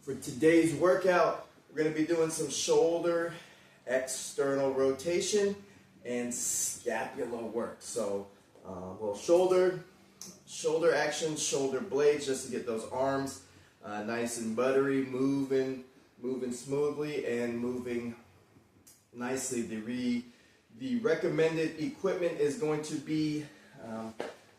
For today's workout, we're going to be doing some shoulder external rotation and scapula work. So, shoulder action, shoulder blades, just to get those arms nice and buttery, moving smoothly and moving nicely. The recommended equipment is going to be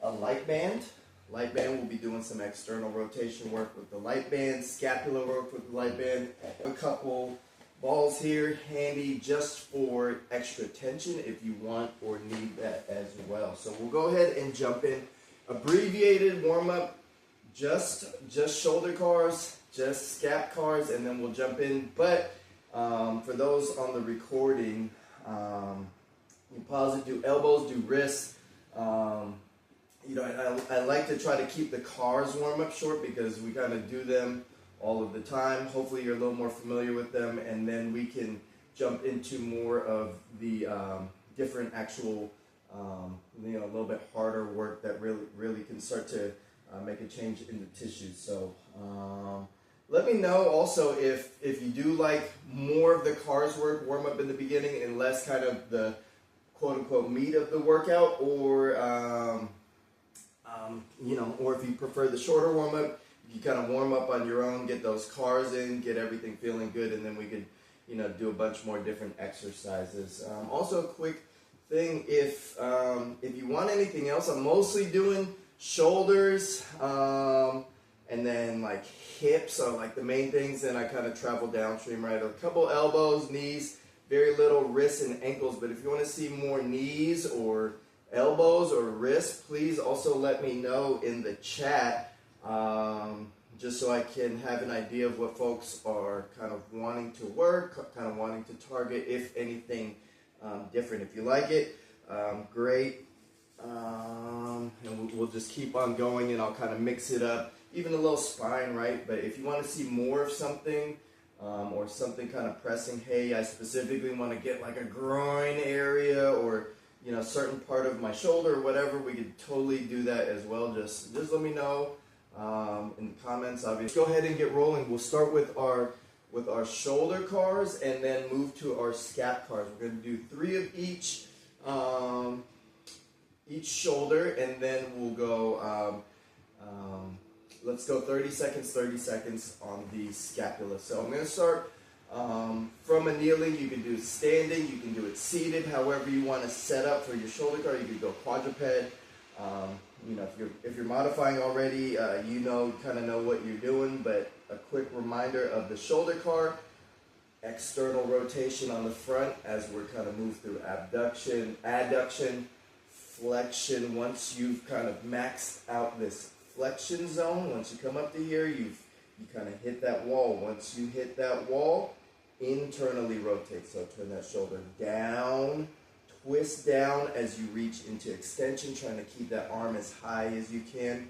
a light band. Light band, we'll be doing some external rotation work with the light band, scapula work with the light band. A couple balls here handy just for extra tension if you want or need that as well. So we'll go ahead and jump in. Abbreviated warm-up, just shoulder cars, just scap cars, and then we'll jump in. But for those on the recording, you pause it, do elbows, do wrists. I like to try to keep the cars warm-up short because we kind of do them all of the time. Hopefully you're a little more familiar with them, and then we can jump into more of the different actual, a little bit harder work that really can start to make a change in the tissues. So let me know also if you do like more of the cars work, warm-up in the beginning, and less kind of the quote-unquote meat of the workout, or or if you prefer the shorter warm-up, you kind of warm up on your own, get those cars in, get everything feeling good, and then we could, do a bunch more different exercises. Also, a quick thing, if you want anything else, I'm mostly doing shoulders, and then like hips are like the main things, and I kind of travel downstream, right? A couple elbows, knees, very little wrists and ankles. But if you want to see more knees or elbows or wrists, please also let me know in the chat, just so I can have an idea of what folks are kind of wanting to work, kind of wanting to target, if anything different. If you like it, great, and we'll just keep on going, and I'll kind of mix it up, even a little spine, right? But if you want to see more of something, or something kind of pressing, hey, I specifically want to get like a groin area, or certain part of my shoulder or whatever, we could totally do that as well. Just let me know in the comments. Obviously, go ahead and get rolling. We'll start with our shoulder cars and then move to our scap cars. We're going to do 3 of each shoulder, and then we'll go let's go 30 seconds on the scapula. So I'm going to start from a kneeling. You can do it standing, you can do it seated, however you want to set up for your shoulder car. You could go quadruped. If you're modifying already, kind of know what you're doing. But a quick reminder of the shoulder car: external rotation on the front as we're kind of move through abduction, adduction, flexion. Once you've kind of maxed out this flexion zone, once you come up to here, you kind of hit that wall. Once you hit that wall, internally rotate. So turn that shoulder down, twist down as you reach into extension, trying to keep that arm as high as you can.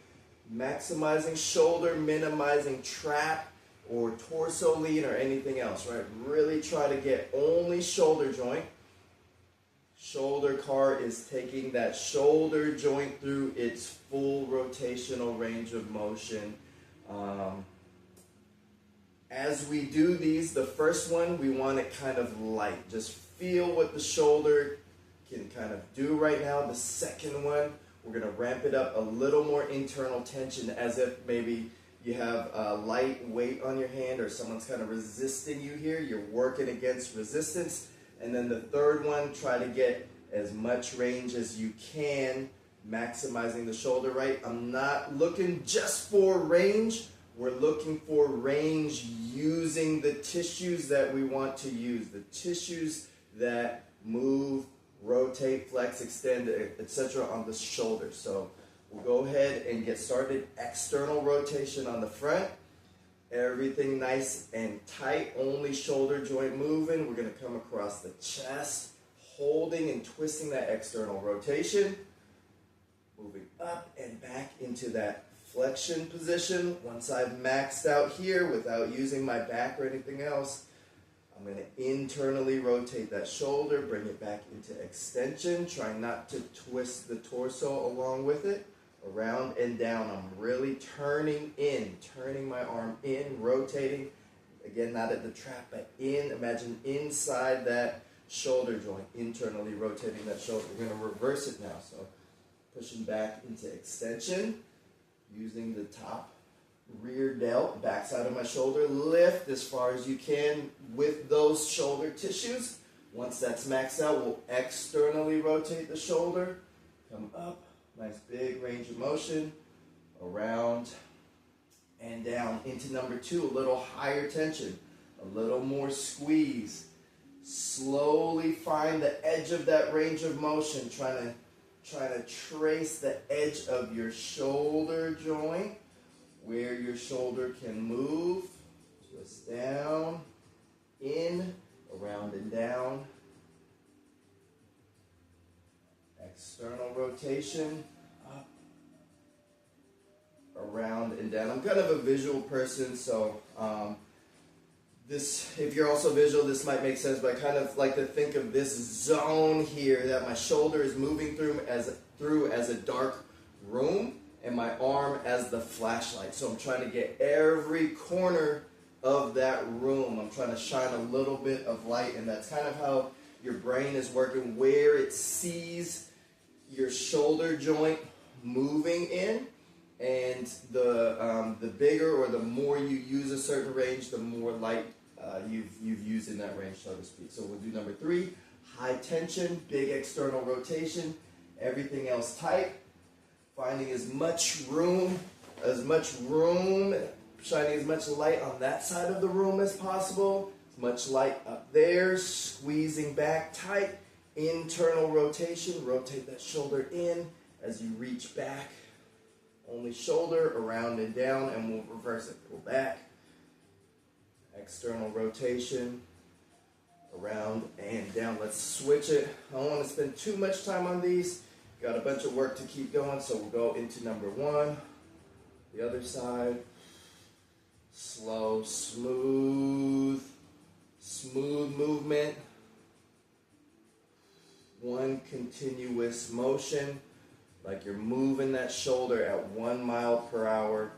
Maximizing shoulder, minimizing trap or torso lean or anything else, right? Really try to get only shoulder joint. Shoulder car is taking that shoulder joint through its full rotational range of motion. As we do these, the first one, we want it kind of light. Just feel what the shoulder can kind of do right now. The second one, we're going to ramp it up a little more internal tension, as if maybe you have a light weight on your hand or someone's kind of resisting you here. You're working against resistance. And then the third one, try to get as much range as you can, maximizing the shoulder, right? I'm not looking just for range. We're looking for range using the tissues that we want to use, the tissues that move, rotate, flex, extend, etc. on the shoulder. So we'll go ahead and get started. External rotation on the front. Everything nice and tight, only shoulder joint moving. We're going to come across the chest, holding and twisting that external rotation. Moving up and back into that flexion position. Once I've maxed out here without using my back or anything else, I'm going to internally rotate that shoulder, bring it back into extension. Try not to twist the torso along with it. Around and down. I'm really turning my arm in, rotating Again, not at the trap, but imagine inside that shoulder joint, internally rotating that shoulder. We're going to reverse it now. So pushing back into extension, using the top rear delt, backside of my shoulder. Lift as far as you can with those shoulder tissues. Once that's maxed out, we'll externally rotate the shoulder. Come up, nice big range of motion, around and down. Into number 2, a little higher tension, a little more squeeze. Slowly find the edge of that range of motion, trying to trace the edge of your shoulder joint, where your shoulder can move. Twist down, in, around and down. External rotation, up, around and down. I'm kind of a visual person, so if you're also visual, this might make sense, but I kind of like to think of this zone here that my shoulder is moving through as a dark room, and my arm as the flashlight. So I'm trying to get every corner of that room. I'm trying to shine a little bit of light, and that's kind of how your brain is working, where it sees your shoulder joint moving in, and the bigger or the more you use a certain range, the more light you've used in that range, so to speak. So we'll do number 3, high tension, big external rotation, everything else tight, finding as much room, shining as much light on that side of the room as possible, as much light up there, squeezing back tight, internal rotation, rotate that shoulder in as you reach back, only shoulder, around and down, and we'll reverse it, pull back, external rotation, around and down. Let's switch it. I don't want to spend too much time on these. Got a bunch of work to keep going, so we'll go into number 1, the other side. Slow, smooth movement. One continuous motion, like you're moving that shoulder at 1 mile per hour.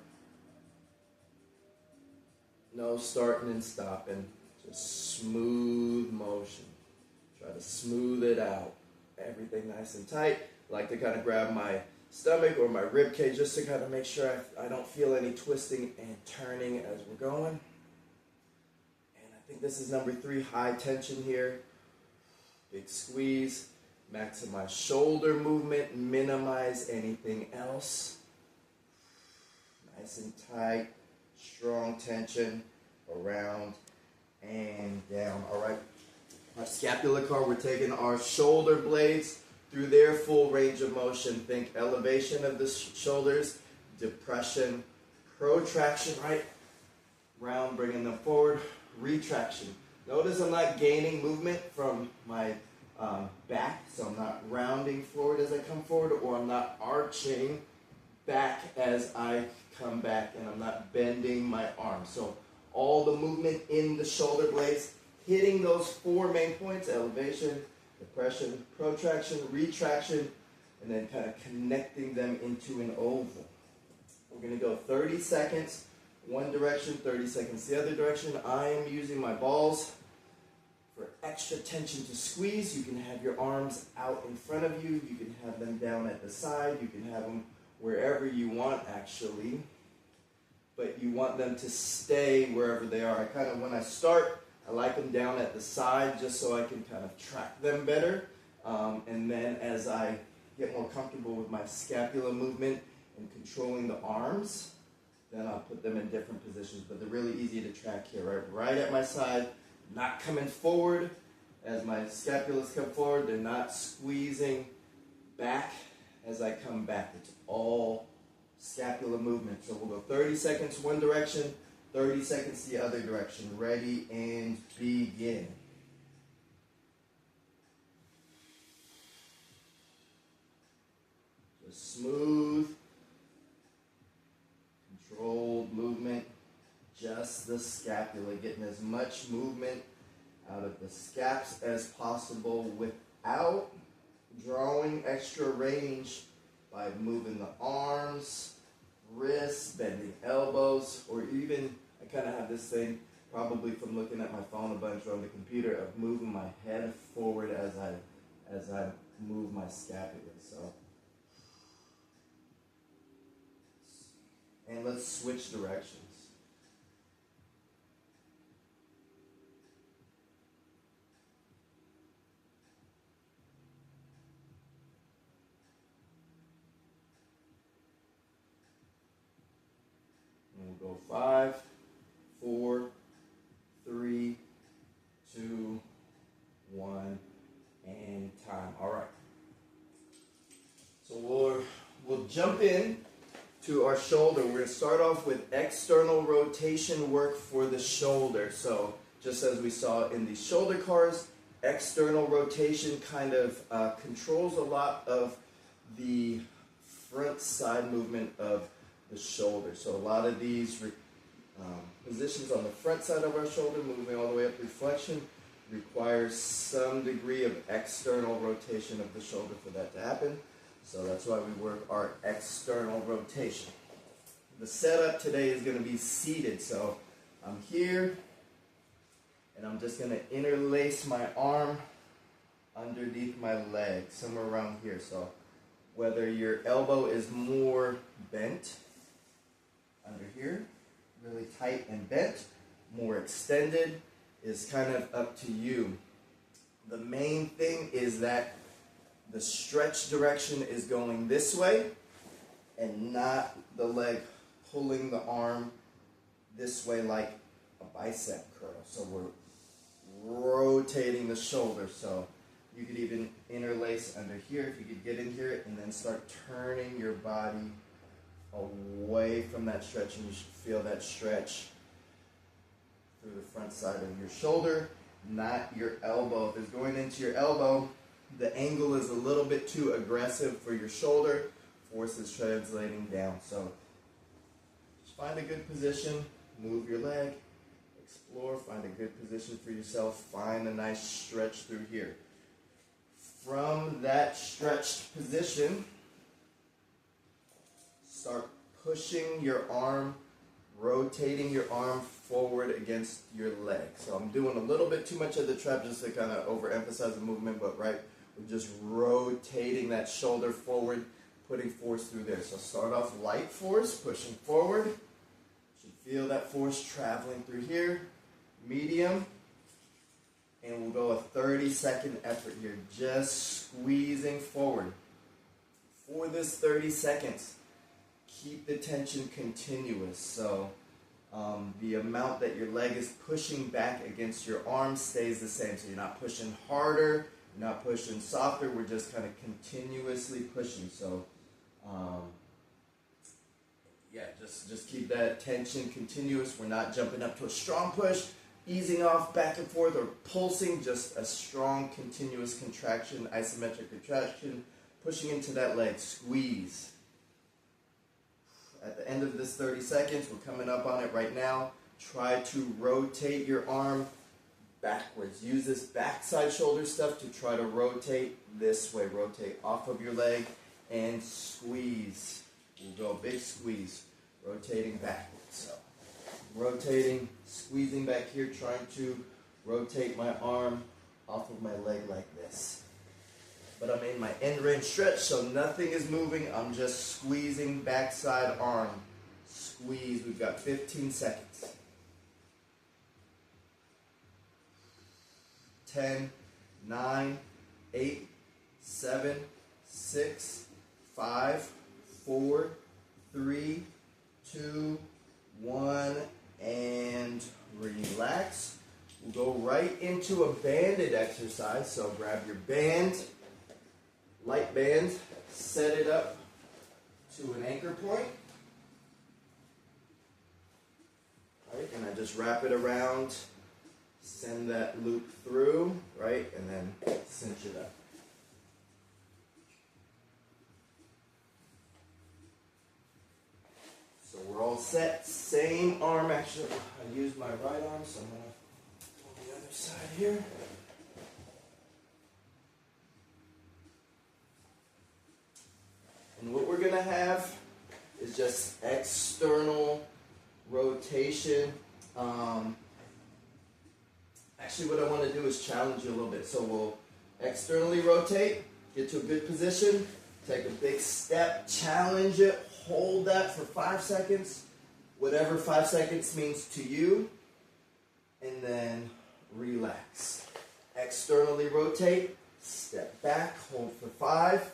No starting and stopping, just smooth motion. Try to smooth it out. Everything nice and tight. I like to kind of grab my stomach or my rib cage just to kind of make sure I don't feel any twisting and turning as we're going. And I think this is number 3, high tension here. Big squeeze. Maximize shoulder movement. Minimize anything else. Nice and tight. Strong tension, around and down. All right, our scapular car, we're taking our shoulder blades through their full range of motion. Think elevation of the shoulders, depression, protraction, right? Round, bringing them forward, retraction. Notice I'm not gaining movement from my back, so I'm not rounding forward as I come forward, or I'm not arching back as I come back, and I'm not bending my arms. So all the movement in the shoulder blades, hitting those 4 main points: elevation, depression, protraction, retraction, and then kind of connecting them into an oval. We're going to go 30 seconds one direction, 30 seconds the other direction. I am using my balls for extra tension to squeeze. You can have your arms out in front of you. You can have them down at the side. You can have them wherever you want, actually, but you want them to stay wherever they are. When I start, I like them down at the side just so I can kind of track them better, and then as I get more comfortable with my scapula movement and controlling the arms, then I'll put them in different positions, but they're really easy to track here, right at my side, not coming forward. As my scapulas come forward, they're not squeezing back as I come back. It's all scapular movement. So we'll go 30 seconds one direction, 30 seconds the other direction. Ready and begin. Just smooth, controlled movement. Just the scapula, getting as much movement out of the scaps as possible without drawing extra range by moving the arms, wrists, bending elbows, or even, I kind of have this thing, probably from looking at my phone a bunch or on the computer, of moving my head forward as I move my scapula. So, and let's switch directions. And we'll go 5, 4, 3, 2, 1, and time. All right. So we'll jump in to our shoulder. We're going to start off with external rotation work for the shoulder. So just as we saw in the shoulder cars, external rotation kind of controls a lot of the front side movement of the shoulder. So a lot of these positions on the front side of our shoulder, moving all the way up through flexion, requires some degree of external rotation of the shoulder for that to happen. So that's why we work our external rotation. The setup today is going to be seated. So I'm here, and I'm just going to interlace my arm underneath my leg, somewhere around here. So whether your elbow is more bent under here, really tight and bent, more extended, is kind of up to you. The main thing is that the stretch direction is going this way and not the leg pulling the arm this way like a bicep curl. So we're rotating the shoulder. So you could even interlace under here if you could get in here, and then start turning your body away from that stretch, and you should feel that stretch through the front side of your shoulder, not your elbow. If it's going into your elbow, the angle is a little bit too aggressive for your shoulder. Force is translating down. So just find a good position, move your leg, explore, find a good position for yourself, find a nice stretch through here. From that stretched position, start pushing your arm, rotating your arm forward against your leg. So I'm doing a little bit too much of the trap just to kind of overemphasize the movement, but right, we're just rotating that shoulder forward, putting force through there. So start off light force, pushing forward. You should feel that force traveling through here. Medium. And we'll go a 30-second effort here, just squeezing forward. For this 30 seconds, keep the tension continuous. So the amount that your leg is pushing back against your arm stays the same. So you're not pushing harder, you're not pushing softer, we're just kind of continuously pushing. So yeah, just keep that tension continuous. We're not jumping up to a strong push, easing off back and forth, or pulsing, just a strong continuous contraction, isometric contraction, pushing into that leg, squeeze. At the end of this 30 seconds, we're coming up on it right now, try to rotate your arm backwards. Use this backside shoulder stuff to try to rotate this way, rotate off of your leg and squeeze. We'll go big squeeze, rotating backwards. So rotating, squeezing back here, trying to rotate my arm off of my leg like this. But I'm in my end range stretch, so nothing is moving. I'm just squeezing backside arm. Squeeze. We've got 15 seconds. 10, 9, 8, 7, 6, 5, 4, 3, 2, 1, and relax. We'll go right into a banded exercise. So grab your band, light band, set it up to an anchor point. Right, and I just wrap it around, send that loop through, right, and then cinch it up. So we're all set. Same arm action. I use my right arm, so I'm going to pull the other side here. And what we're going to have is just external rotation. actually what I want to do is challenge you a little bit. So we'll externally rotate, get to a good position, take a big step, challenge it, hold that for 5 seconds, whatever 5 seconds means to you, and then relax. Externally rotate, step back, hold for 5,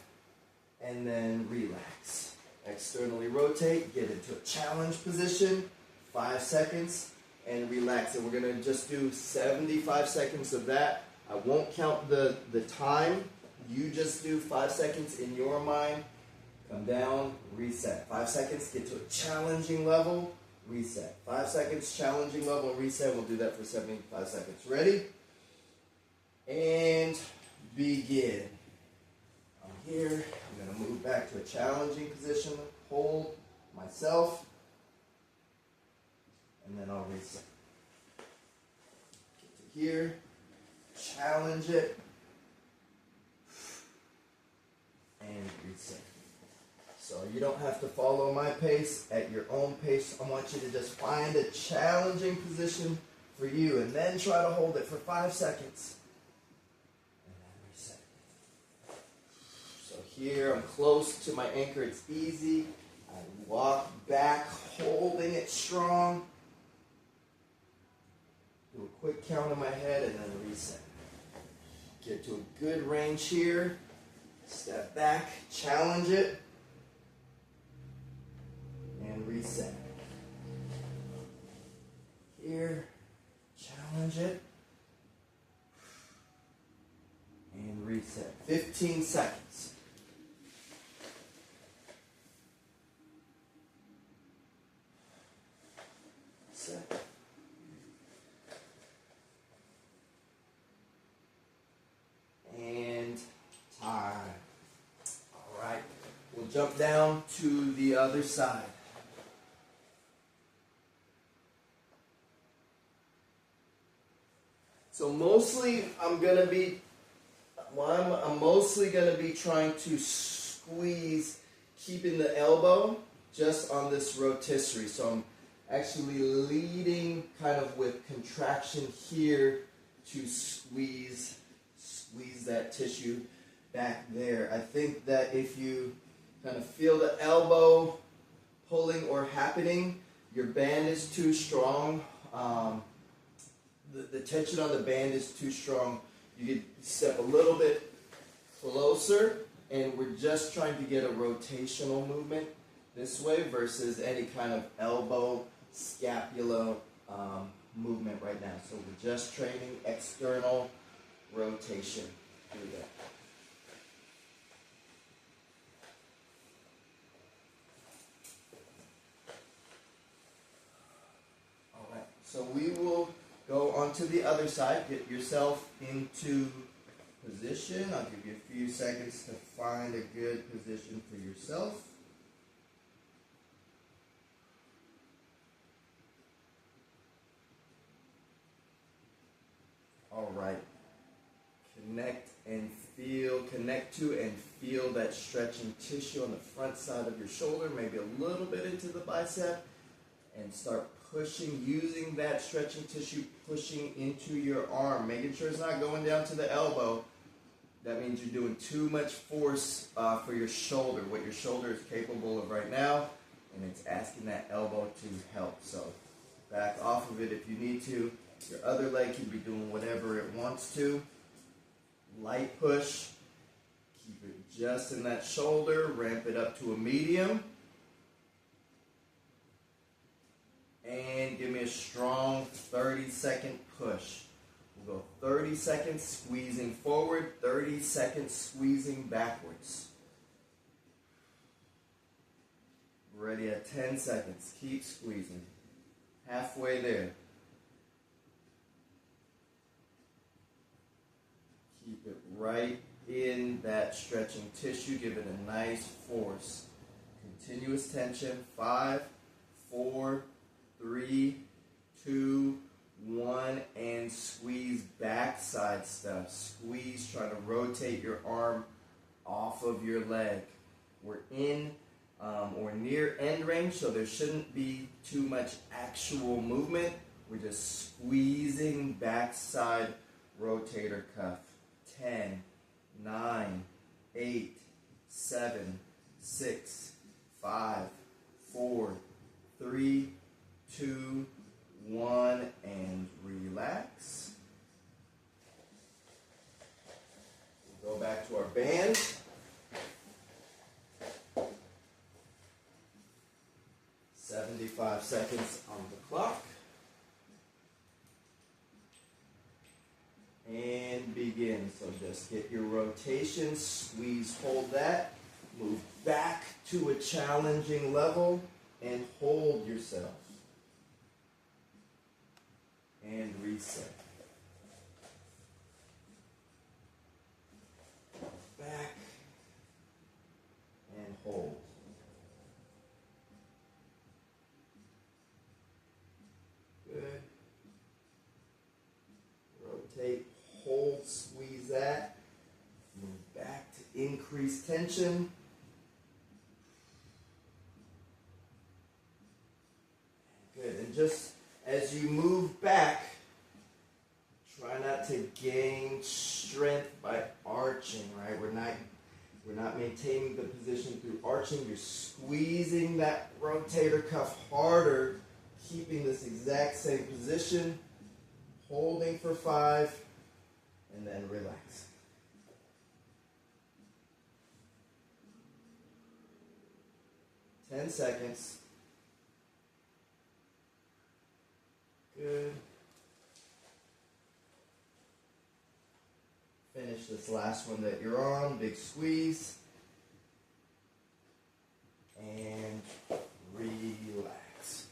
and then relax. Externally rotate, get into a challenge position, 5 seconds, and relax. And we're going to just do 75 seconds of that. I won't count the time. You just do 5 seconds in your mind. Come down, reset. 5 seconds, get to a challenging level, reset. 5 seconds, challenging level, reset. We'll do that for 75 seconds. Ready? And begin. I'm here. I'm going to move back to a challenging position. Hold myself. And then I'll reset. Get to here. Challenge it. And reset. So you don't have to follow my pace. At your own pace, I want you to just find a challenging position for you and then try to hold it for 5 seconds. And then reset. So here I'm close to my anchor. It's easy. I walk back, holding it strong. Do a quick count in my head and then reset. Get to a good range here. Step back, challenge it, and reset. Here, challenge it, and reset. 15 seconds. Set. And time. All right, we'll jump down to the other side. So mostly I'm mostly gonna be trying to squeeze, keeping the elbow just on this rotisserie. So I'm actually leading kind of with contraction here to squeeze that tissue back there. I think that if you kind of feel the elbow pulling or happening, your band is too strong. The tension on the band is too strong. You could step a little bit closer, and we're just trying to get a rotational movement this way versus any kind of elbow, scapula movement right now. So we're just training external rotation through that. All right, so we will go on to the other side. Get yourself into position. I'll give you a few seconds to find a good position for yourself. All right. Connect to and feel that stretching tissue on the front side of your shoulder, maybe a little bit into the bicep, and start pushing, using that stretching tissue, pushing into your arm, making sure it's not going down to the elbow. That means you're doing too much force for your shoulder, what your shoulder is capable of right now, and it's asking that elbow to help. So back off of it if you need to. Your other leg can be doing whatever it wants to. Light push. Keep it just in that shoulder. Ramp it up to a medium. And give me a strong 30-second push. We'll go 30 seconds squeezing forward, 30 seconds squeezing backwards. Ready at 10 seconds. Keep squeezing. Halfway there. Keep it right in that stretching tissue. Give it a nice force. Continuous tension. 5, 4, 3, 2, 1, and squeeze backside stuff. Squeeze, trying to rotate your arm off of your leg. We're in or near end range, so there shouldn't be too much actual movement. We're just squeezing backside rotator cuff. 10, 9, 8, 7, 6, 5, 4, 3, 2, 1, and relax. We'll go back to our band. "75 seconds on the clock. And begin. So just get your rotation, squeeze, hold that, move back to a challenging level, and hold yourself. And reset. Back and hold. Good. Rotate, hold, squeeze that. Move back to increase tension. Good. And just as you move back, try not to gain strength by arching, right? We're not maintaining the position through arching. You're squeezing that rotator cuff harder, keeping this exact same position, holding for 5, and then relax. "10 seconds. Good. Finish this last one that you're on. Big squeeze. And relax.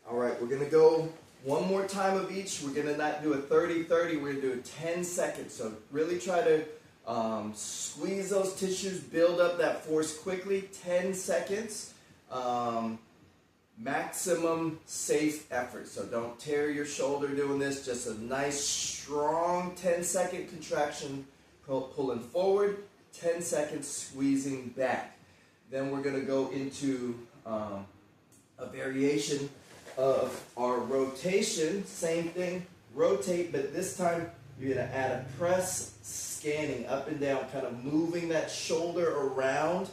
All right, we're going to go one more time of each. We're going to not do a 30-30. We're going to do a 10 seconds. So really try to squeeze those tissues, build up that force quickly. 10 seconds. Maximum safe effort. So don't tear your shoulder doing this. Just a nice, strong 10-second contraction, pulling forward. 10 seconds squeezing back. Then we're going to go into a variation of our rotation. Same thing, rotate, but this time you're going to add a press, scanning up and down, kind of moving that shoulder around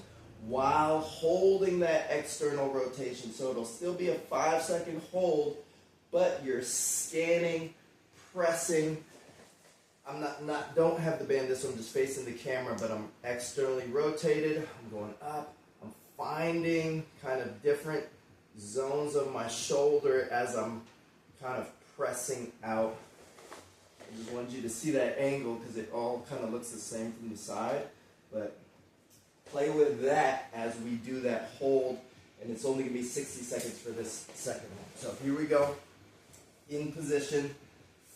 while holding that external rotation. So it'll still be a 5-second hold, but you're scanning, pressing. I'm don't have the band this one, just facing the camera, but I'm externally rotated. I'm going up. I'm finding kind of different zones of my shoulder as I'm kind of pressing out. I just wanted you to see that angle because it all kind of looks the same from the side, but play with that as we do that hold, and it's only going to be 60 seconds for this second one. So here we go. In position,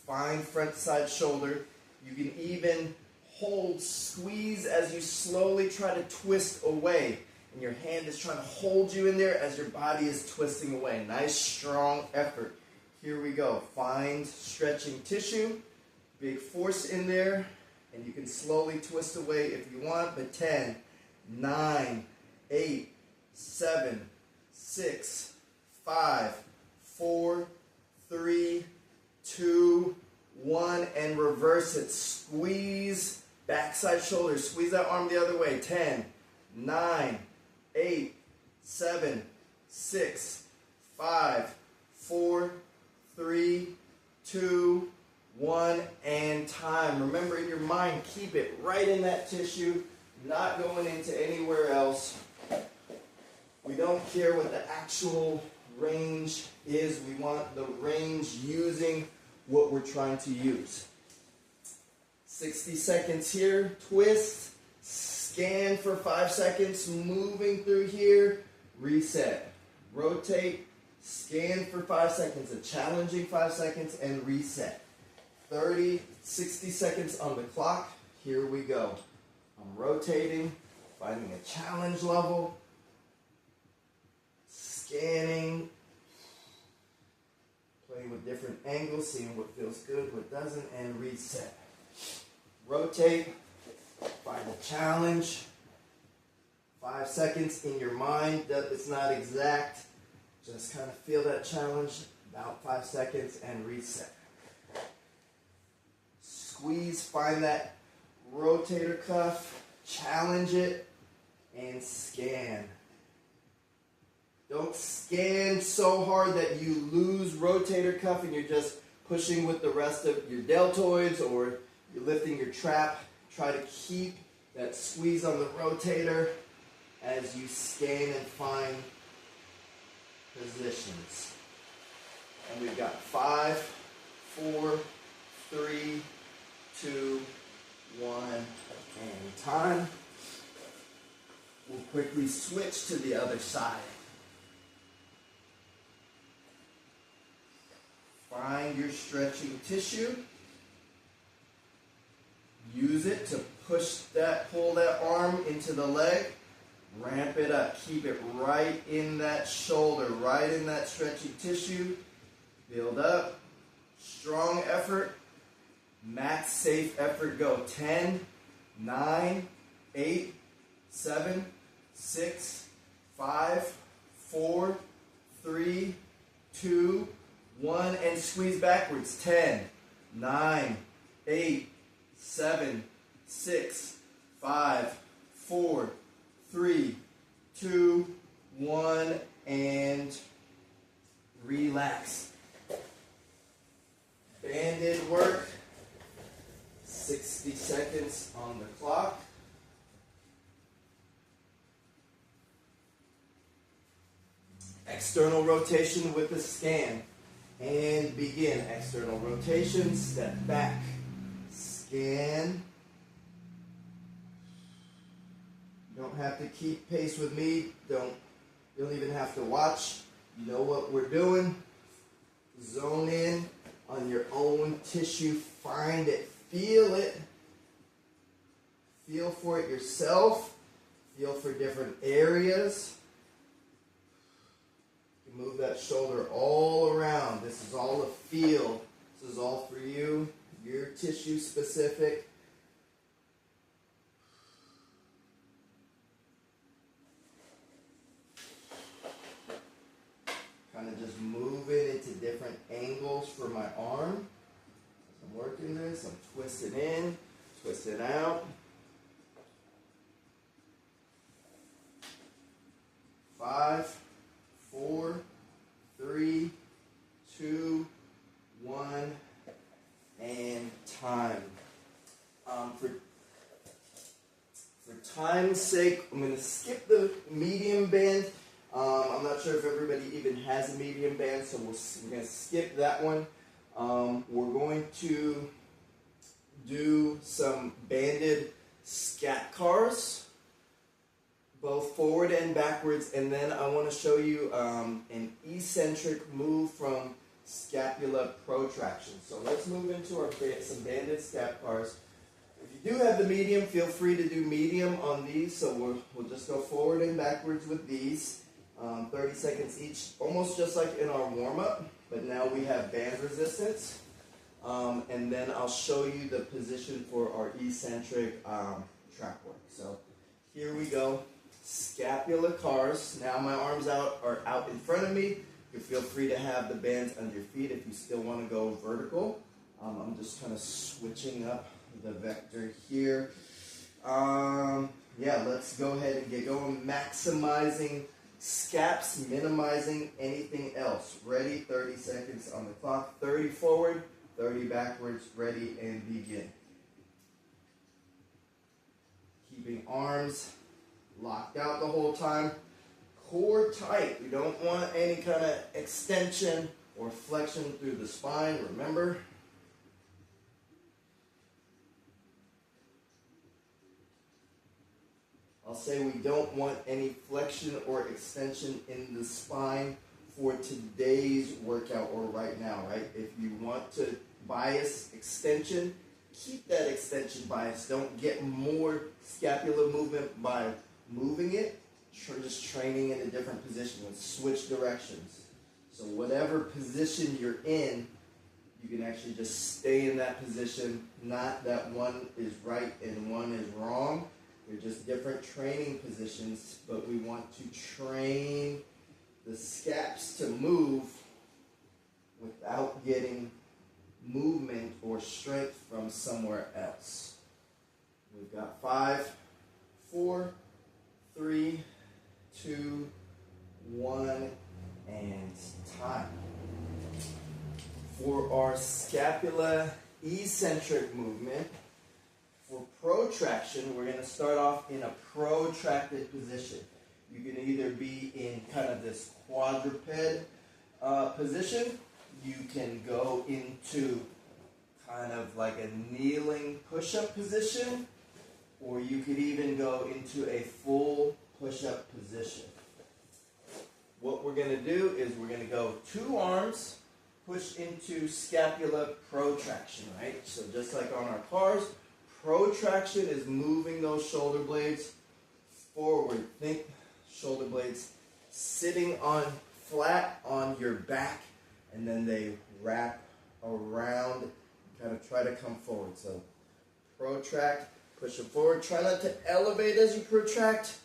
find front side shoulder. You can even hold, squeeze as you slowly try to twist away. And your hand is trying to hold you in there as your body is twisting away. Nice, strong effort. Here we go. Find stretching tissue. Big force in there. And you can slowly twist away if you want. But 10, 9, 8, 7, 6, 5, 4, 3, 2, 1, and reverse it. Squeeze backside shoulder. Squeeze that arm the other way. 10, 9, 8, 7, 6, 5, 4, 3, 2, 1, and time. Remember, in your mind, keep it right in that tissue, not going into anywhere else. We don't care what the actual range is. We want the range using what we're trying to use. 60 seconds here. Twist. Scan for 5 seconds. Moving through here. Reset. Rotate. Scan for 5 seconds. A challenging 5 seconds. And reset. 60 seconds on the clock. Here we go. I'm rotating. Finding a challenge level. Scanning. Playing with different angles, seeing what feels good, what doesn't, and reset. Rotate, find a challenge. 5 seconds in your mind. It's not exact. Just kind of feel that challenge. About 5 seconds and reset. Squeeze, find that rotator cuff, challenge it, and scan. Don't scan so hard that you lose rotator cuff and you're just pushing with the rest of your deltoids or you're lifting your trap. Try to keep that squeeze on the rotator as you scan and find positions. And we've got 5, 4, 3, 2, 1, and time. We'll quickly switch to the other side. Find your stretching tissue. Use it to pull that arm into the leg. Ramp it up. Keep it right in that shoulder, right in that stretchy tissue. Build up. Strong effort. Max safe effort. Go. 10, 9, 8, 7, 6, 5, 4, 3, 2, 1, and squeeze backwards. 10, 9, 8, 7, 6, 5, 4, 3, 2, 1, and relax. Banded work. 60 seconds on the clock. External rotation with the scan. And begin. External rotation, step back. Scan. You don't have to keep pace with me. You don't even have to watch. You know what we're doing. Zone in on your own tissue. Find it. Feel it. Feel for it yourself. Feel for different areas. You move that shoulder all around. This is all a feel. This is all for you. Your tissue specific. Kind of just move it into different angles for my arm. I'm working this. I'm twisting in, twisting out. 5, 4, 3, 2, 1, and time. For time's sake, I'm going to skip the medium band. I'm not sure if everybody even has a medium band, so we're going to skip that one. We're going to do some banded scat cars, both forward and backwards, and then I want to show you an eccentric move from scapula protraction. So let's move into some banded scat cars. If you do have the medium, feel free to do medium on these. So we'll just go forward and backwards with these. 30 seconds each, almost just like in our warm-up, but now we have band resistance. And then I'll show you the position for our eccentric trap work. So here we go. Scapula cars. Now my arms are out in front of me. You feel free to have the bands under your feet if you still want to go vertical. I'm just kind of switching up the vector here. Yeah, let's go ahead and get going. Maximizing scaps, minimizing anything else. Ready? 30 seconds on the clock. 30 forward, 30 backwards. Ready and begin. Keeping arms locked out the whole time. Core tight. We don't want any kind of extension or flexion through the spine. Remember. I'll say we don't want any flexion or extension in the spine for today's workout or right now, right? If you want to bias extension, keep that extension bias. Don't get more scapular movement by moving it. Just training in a different position and switch directions. So whatever position you're in, you can actually just stay in that position. Not that one is right and one is wrong. They're just different training positions, but we want to train the scaps to move without getting movement or strength from somewhere else. We've got 5, 4, 3, 2, 1, and time. For our scapula eccentric movement, for protraction, we're going to start off in a protracted position. You can either be in kind of this quadruped position. You can go into kind of like a kneeling push-up position, or you could even go into a full push-up position. What we're going to do is we're going to go 2 arms, push into scapula protraction, right? So just like on our cars, protraction is moving those shoulder blades forward. Think shoulder blades sitting on flat on your back, and then they wrap around, kind of try to come forward. So protract, push them forward. Try not to elevate as you protract.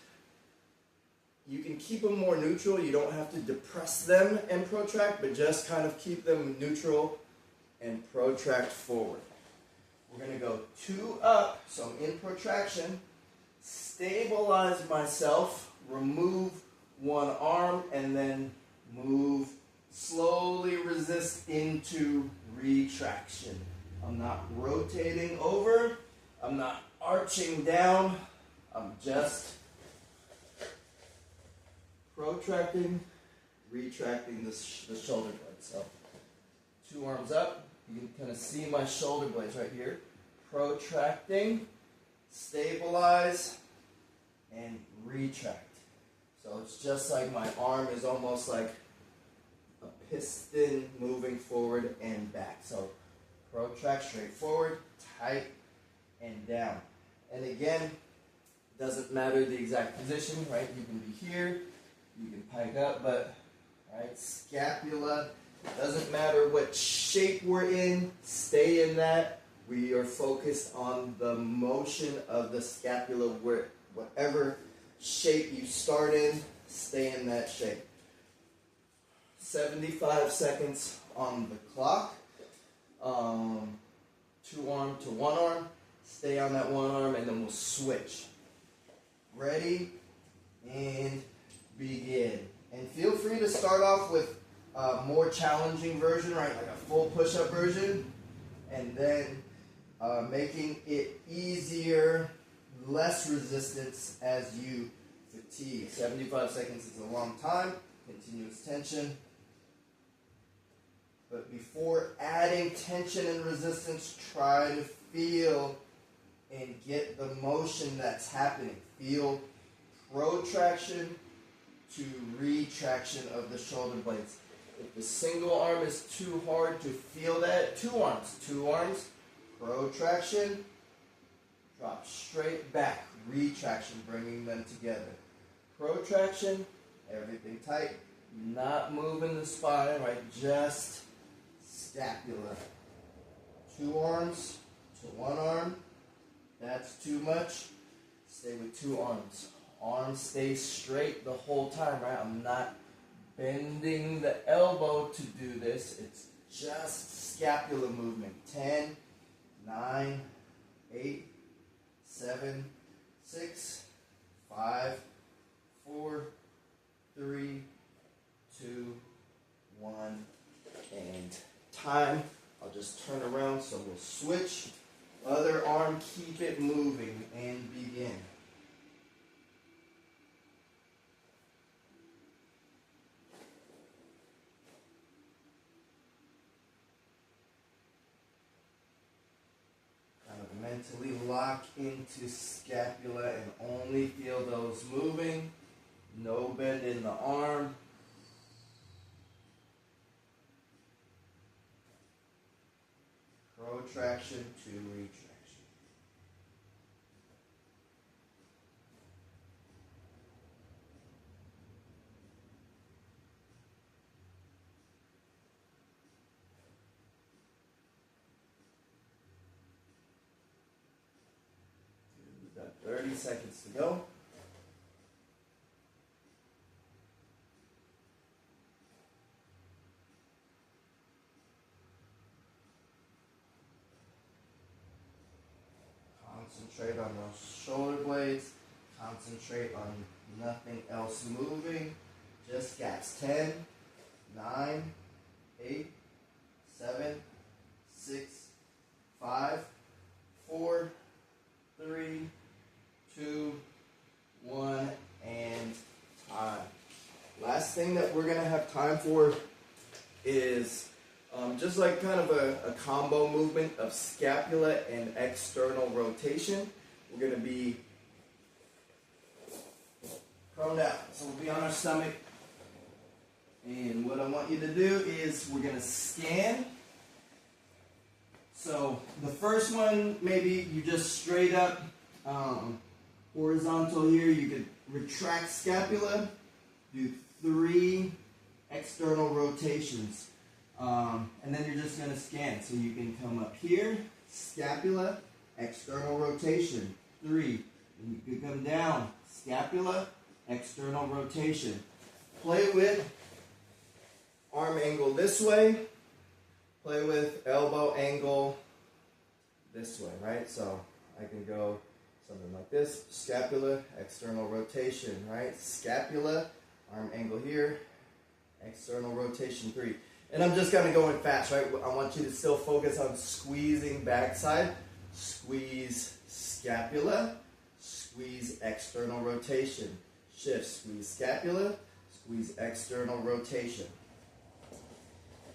You can keep them more neutral. You don't have to depress them and protract, but just kind of keep them neutral and protract forward. We're going to go 2 up, so I'm in protraction. Stabilize myself, remove one arm, and then move, slowly resist into retraction. I'm not rotating over, I'm not arching down, I'm just protracting, retracting the shoulder blades. So 2 arms up, you can kind of see my shoulder blades right here. Protracting, stabilize, and retract. So it's just like my arm is almost like a piston moving forward and back. So protract straight forward, tight, and down. And again, doesn't matter the exact position, right? You can be here, you can pike up, but right, scapula, doesn't matter what shape we're in, stay in that. We are focused on the motion of the scapula, where whatever shape you start in, stay in that shape. 75 seconds on the clock. 2 arm to 1 arm. Stay on that 1 arm, and then we'll switch. Ready, and begin. And feel free to start off with a more challenging version, right? Like a full push-up version, and then making it easier, less resistance as you fatigue. 75 seconds is a long time, continuous tension. But before adding tension and resistance, try to feel and get the motion that's happening. Feel protraction to retraction of the shoulder blades. If the single arm is too hard to feel that, 2 arms, protraction, drop straight back, retraction, bringing them together. Protraction, everything tight, not moving the spine, right? Just scapula. 2 arms to 1 arm, that's too much. Stay with 2 arms. Arms stay straight the whole time, right? I'm not bending the elbow to do this. It's just scapula movement. 10, 9, 8, 7, 6, 5, 4, 3, 2, 1, and time. I'll just turn around, so we'll switch. Other arm, keep it moving, and begin. Mentally lock into scapula and only feel those moving. No bend in the arm. Protraction to retraction. We've got 30 seconds to go. Concentrate on those shoulder blades. Concentrate on nothing else moving. Just gaps. 10, 9, 8, 7, 6, 5, 4, 3, 2, 1, and time. Last thing that we're going to have time for is just like kind of a combo movement of scapula and external rotation. We're going to be prone down. So we'll be on our stomach. And what I want you to do is we're going to scan. So the first one, maybe you just straight up horizontal here. You could retract scapula, do 3 external rotations. And then you're just going to scan. So you can come up here, scapula, external rotation, 3. And you can come down, scapula, external rotation. Play with arm angle this way. Play with elbow angle this way, right? So I can go something like this. Scapula, external rotation, right? Scapula, arm angle here, external rotation 3. And I'm just kind of going fast, right? I want you to still focus on squeezing backside. Squeeze scapula, squeeze external rotation. Shift, squeeze scapula, squeeze external rotation.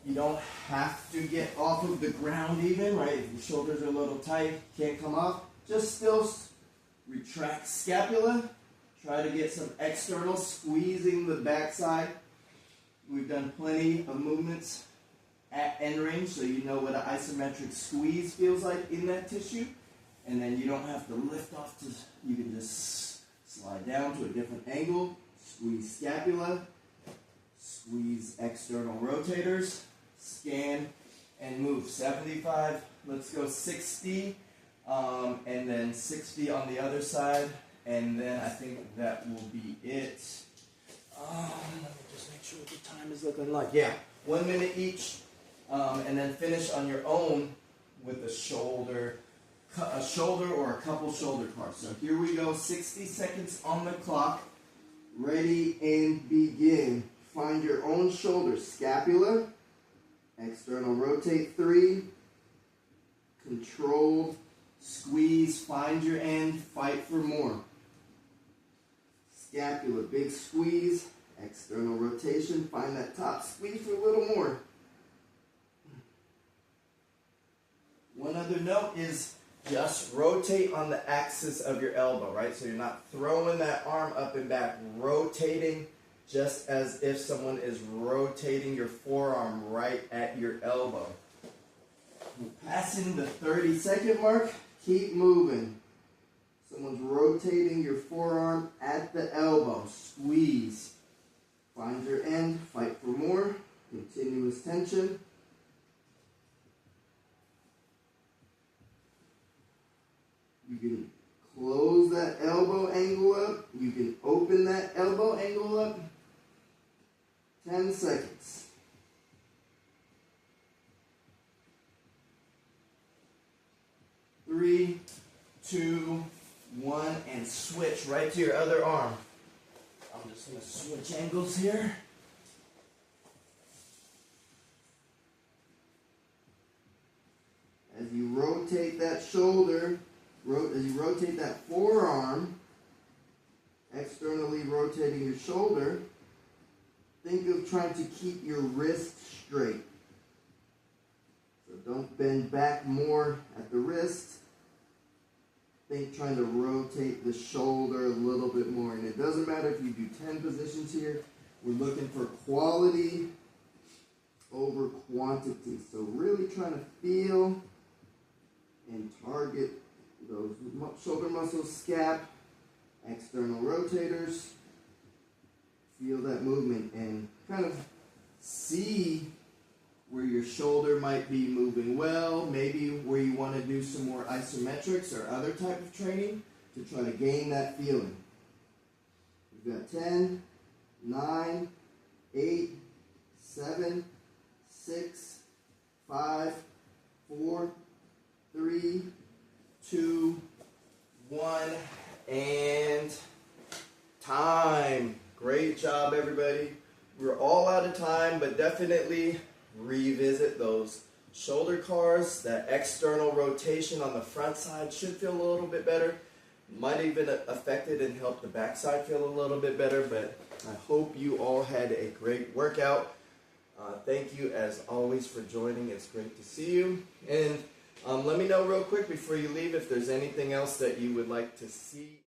You don't have to get off of the ground even, right? If your shoulders are a little tight, can't come off, just still retract scapula. Try to get some external, squeezing the backside. We've done plenty of movements at end range, so you know what an isometric squeeze feels like in that tissue. And then you don't have to lift off, you can just slide down to a different angle. Squeeze scapula, squeeze external rotators, scan, and move. 75, let's go 60, and then 60 on the other side, and then I think that will be it. Let me just make sure what the time is looking like. Yeah, 1 minute each, and then finish on your own with a shoulder or a couple shoulder cards. So here we go, 60 seconds on the clock. Ready and begin. Find your own shoulder. Scapula, external rotate 3, controlled squeeze, find your end, fight for more. Scapula, big squeeze, external rotation, find that top, squeeze for a little more. One other note is just rotate on the axis of your elbow, right? So you're not throwing that arm up and back, rotating just as if someone is rotating your forearm right at your elbow. Passing the 30-second mark, keep moving. Someone's rotating your forearm at the elbow. Squeeze. Find your end, fight for more. Continuous tension. You can close that elbow angle up. You can open that elbow angle up. 10 seconds. Three, 2, 1, and switch right to your other arm. I'm just going to switch angles here. As you rotate that shoulder, as you rotate that forearm, externally rotating your shoulder, think of trying to keep your wrist straight. So don't bend back more at the wrist. Think trying to rotate the shoulder a little bit more. And it doesn't matter if you do 10 positions here. We're looking for quality over quantity. So really trying to feel and target those shoulder muscles, scap, external rotators. Feel that movement and kind of see where your shoulder might be moving well, maybe where you want to do some more isometrics or other type of training to try to gain that feeling. We've got 10, 9, 8, 7, 6, 5, 4, 3, 2, 1, and time. Great job, everybody. We're all out of time, but definitely revisit those shoulder cars. That external rotation on the front side should feel a little bit better. Might even affect it and help the back side feel a little bit better, but I hope you all had a great workout. Thank you as always for joining. It's great to see you. And let me know real quick before you leave if there's anything else that you would like to see.